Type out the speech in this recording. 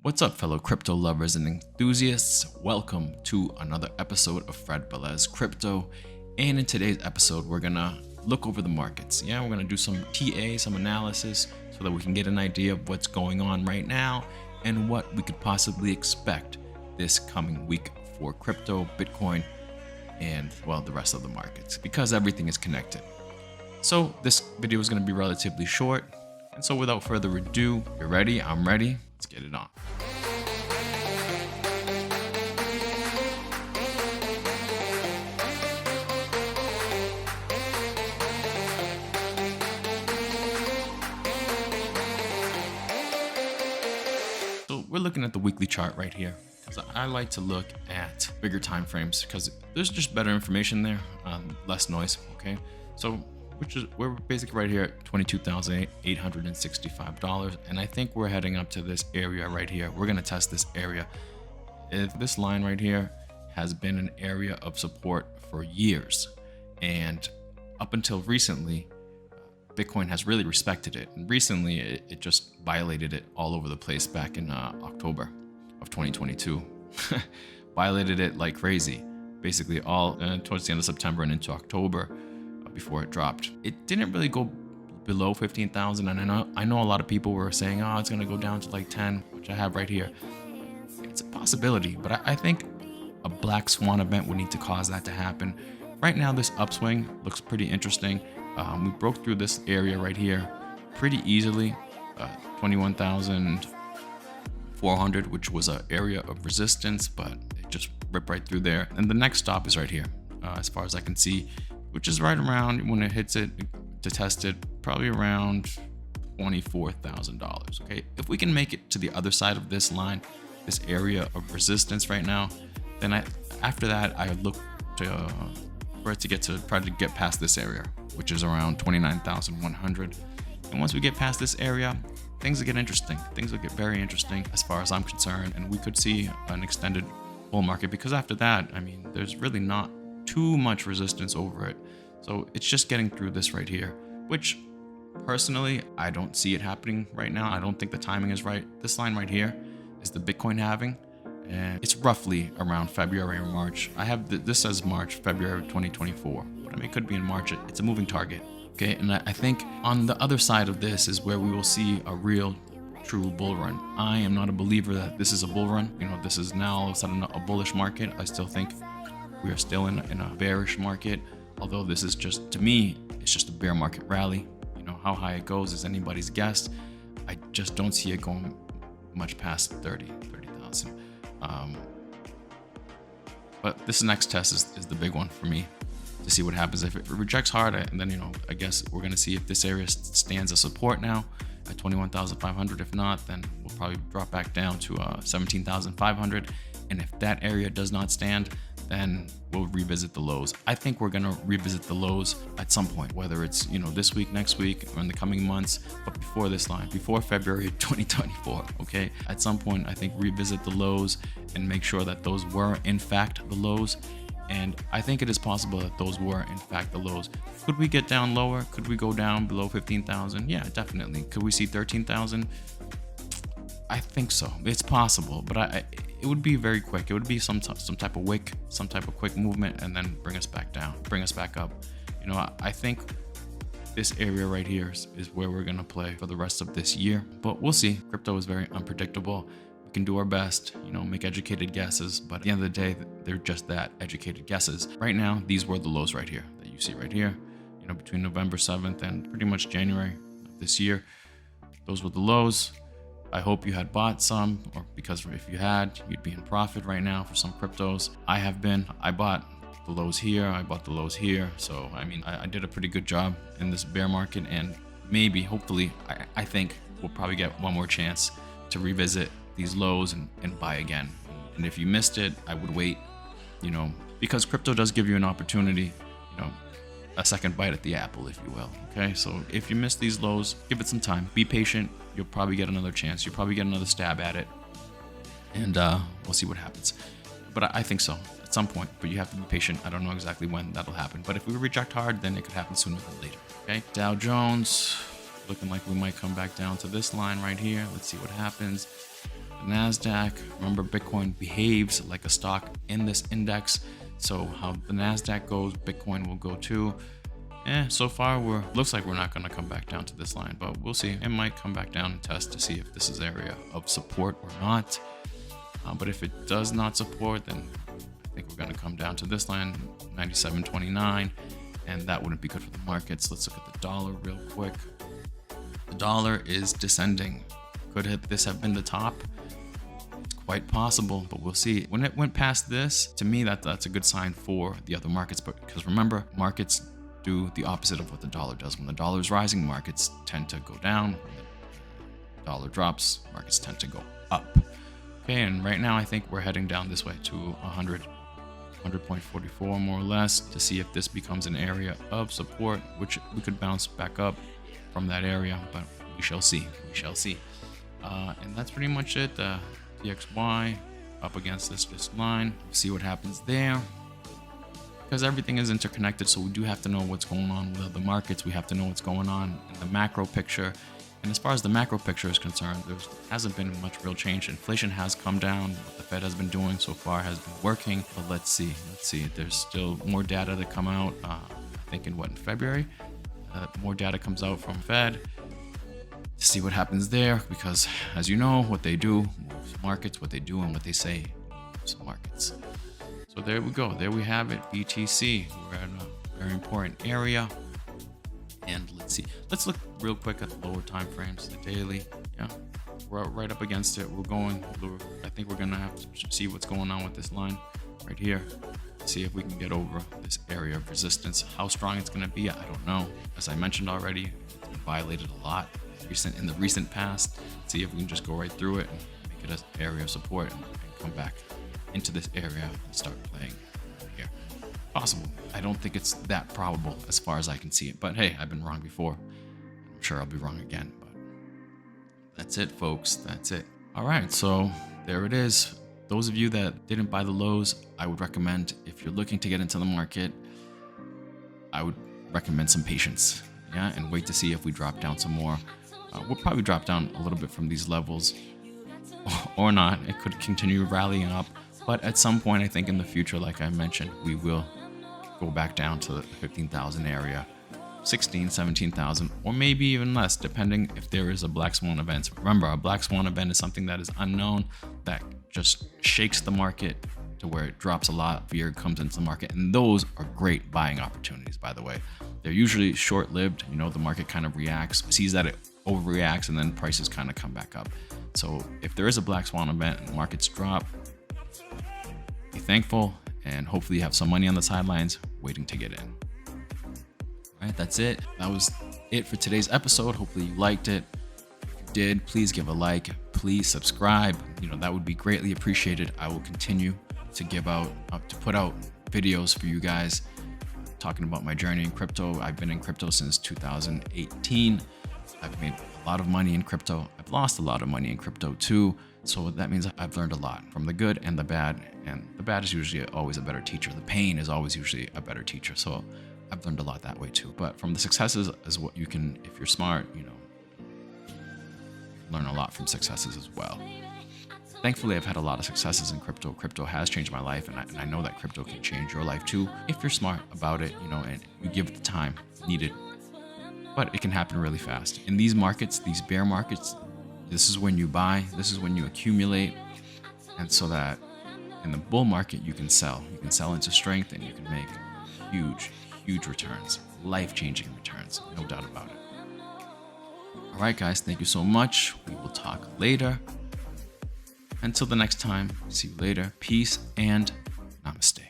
What's up, fellow crypto lovers and enthusiasts? Welcome to another episode of Velez Crypto. And in today's episode, we're gonna look over the markets. Yeah, we're gonna do some TA, some analysis, so that we can get an idea of what's going on right now and what we could possibly expect this coming week for crypto, Bitcoin, and well, the rest of the markets, because everything is connected. So this video is gonna be relatively short. And so without further ado, you're ready, I'm ready, let's get it on. So we're looking at the weekly chart right here, because I like to look at bigger time frames because there's just better information there, less noise, okay? So we're basically right here at $22,865, and I think we're heading up to this area right here. We're gonna test this area. If this line right here has been an area of support for years, and up until recently, Bitcoin has really respected it. And recently, it just violated it all over the place back in October of 2022. Violated it like crazy, basically all towards the end of September and into October. Before it dropped, it didn't really go below 15,000, and I know a lot of people were saying, oh, it's gonna go down to like 10, which I have right here. It's a possibility, but I think a black swan event would need to cause that to happen. Right now, this upswing looks pretty interesting. We broke through this area right here pretty easily, 21,400, which was an area of resistance, but it just ripped right through there. And the next stop is right here, as far as I can see, which is right around, when it hits it to test it, probably around $24,000, okay? If we can make it to the other side of this line, this area of resistance right now, then after that, I would look for it to try to get past this area, which is around 29,100. And once we get past this area, things will get interesting. Things will get very interesting as far as I'm concerned, and we could see an extended bull market, because after that, I mean, there's really not too much resistance over it. So it's just getting through this right here, which personally, I don't see it happening right now. I don't think the timing is right. This line right here is the Bitcoin halving, and it's roughly around February or March. I have this says March, February 2024, but I mean, it could be in March. It's a moving target, okay? And I think on the other side of this is where we will see a real true bull run. I am not a believer that this is a bull run. You know, this is now all of a sudden a bullish market. I still think we are still in a bearish market, although this is just, to me, it's just a bear market rally. You know, how high it goes is anybody's guess. I just don't see it going much past 30,000. But this next test is the big one for me, to see what happens. If it rejects hard, and then, you know, I guess we're gonna see if this area stands as support now at 21,500. If not, then we'll probably drop back down to 17,500. And if that area does not stand, then we'll revisit the lows. I think we're gonna revisit the lows at some point, whether it's, you know, this week, next week, or in the coming months, but before this line, before February 2024, okay? At some point, I think revisit the lows and make sure that those were in fact the lows. And I think it is possible that those were in fact the lows. Could we get down lower? Could we go down below 15,000? Yeah, definitely. Could we see 13,000? I think so. It's possible, but it would be very quick. It would be some type of wick, some type of quick movement, and then bring us back down, bring us back up. You know, I think this area right here is where we're gonna play for the rest of this year, but we'll see. Crypto is very unpredictable. We can do our best, you know, make educated guesses, but at the end of the day, they're just that, educated guesses. Right now, these were the lows right here that you see right here. You know, between November 7th and pretty much January of this year, those were the lows. I hope you had bought some, or because if you had, you'd be in profit right now for some cryptos. I have been. I bought the lows here, I bought the lows here. So, I mean, I did a pretty good job in this bear market, and maybe, hopefully, I think we'll probably get one more chance to revisit these lows and buy again. And if you missed it, I would wait, you know, because crypto does give you an opportunity, you know, a second bite at the apple, if you will. Okay, so if you miss these lows, give it some time, be patient. You'll probably get another chance. You'll probably get another stab at it, and we'll see what happens. But I think so at some point, but you have to be patient. I don't know exactly when that'll happen, but if we reject hard, then it could happen sooner than later. Okay, Dow Jones looking like we might come back down to this line right here. Let's see what happens. the NASDAQ. Remember, Bitcoin behaves like a stock in this index. So how the NASDAQ goes, Bitcoin will go too. So far looks like we're not going to come back down to this line, but we'll see. It might come back down and test to see if this is area of support or not. But if it does not support, then I think we're going to come down to this line, 97.29, and that wouldn't be good for the markets. Let's look at the dollar real quick. The dollar is descending. Could this have been the top? It's quite possible, but we'll see. When it went past this, to me, that's a good sign for the other markets. But because remember, markets do the opposite of what the dollar does. When the dollar is rising, markets tend to go down. When the dollar drops, markets tend to go up. Okay, and right now I think we're heading down this way to 100.44 more or less, to see if this becomes an area of support, which we could bounce back up from that area, but we shall see. And that's pretty much it. DXY up against this line. We'll see what happens there, because everything is interconnected, so we do have to know what's going on with the markets. We have to know what's going on in the macro picture. And as far as the macro picture is concerned, there hasn't been much real change. Inflation has come down. What the Fed has been doing so far has been working. But let's see. There's still more data to come out. I think in February, more data comes out from Fed to see what happens there. Because as you know, what they do moves markets. What they do and what they say moves markets. So there we go. There we have it. BTC. We're at a very important area. And let's see. Let's look real quick at the lower time frames, the daily. Yeah, we're right up against it. I think we're gonna have to see what's going on with this line right here. See if we can get over this area of resistance. How strong it's gonna be, I don't know. As I mentioned already, it's been violated a lot in the recent past. See if we can just go right through it and make it an area of support and come back into this area and start playing here. Possible. I don't think it's that probable as far as I can see it, but hey, I've been wrong before. I'm sure I'll be wrong again, but that's it, folks. That's it. All right, so there it is. Those of you that didn't buy the lows, I would recommend, if you're looking to get into the market, I would recommend some patience, and wait to see if we drop down some more. We'll probably drop down a little bit from these levels or not. It could continue rallying up, but at some point, I think in the future, like I mentioned, we will go back down to the 15,000 area, 16, 17,000, or maybe even less, depending if there is a black swan event. Remember, a black swan event is something that is unknown, that just shakes the market to where it drops a lot, fear comes into the market, and those are great buying opportunities, by the way. They're usually short-lived. The market kind of reacts, sees that it overreacts, and then prices kind of come back up. So if there is a black swan event and markets drop, be thankful, and hopefully you have some money on the sidelines waiting to get in. All right, that's it. That was it for today's episode. Hopefully you liked it. If you did, please give a like. Please subscribe. That would be greatly appreciated. I will continue to put out videos for you guys talking about my journey in crypto. I've been in crypto since 2018. I've made a lot of money in crypto. I've lost a lot of money in crypto too. So that means I've learned a lot from the good and the bad. And the bad is usually always a better teacher. The pain is always usually a better teacher. So I've learned a lot that way too. But from the successes is what you can, if you're smart, learn a lot from successes as well. Thankfully, I've had a lot of successes in crypto. Crypto has changed my life, and I know that crypto can change your life too if you're smart about it, and you give it the time needed. But it can happen really fast. In these markets, these bear markets, this is when you buy, this is when you accumulate, and so that in the bull market, you can sell. You can sell into strength, and you can make huge returns, life-changing returns, no doubt about it. All right, guys, thank you so much. We will talk later. Until the next time, see you later. Peace and namaste.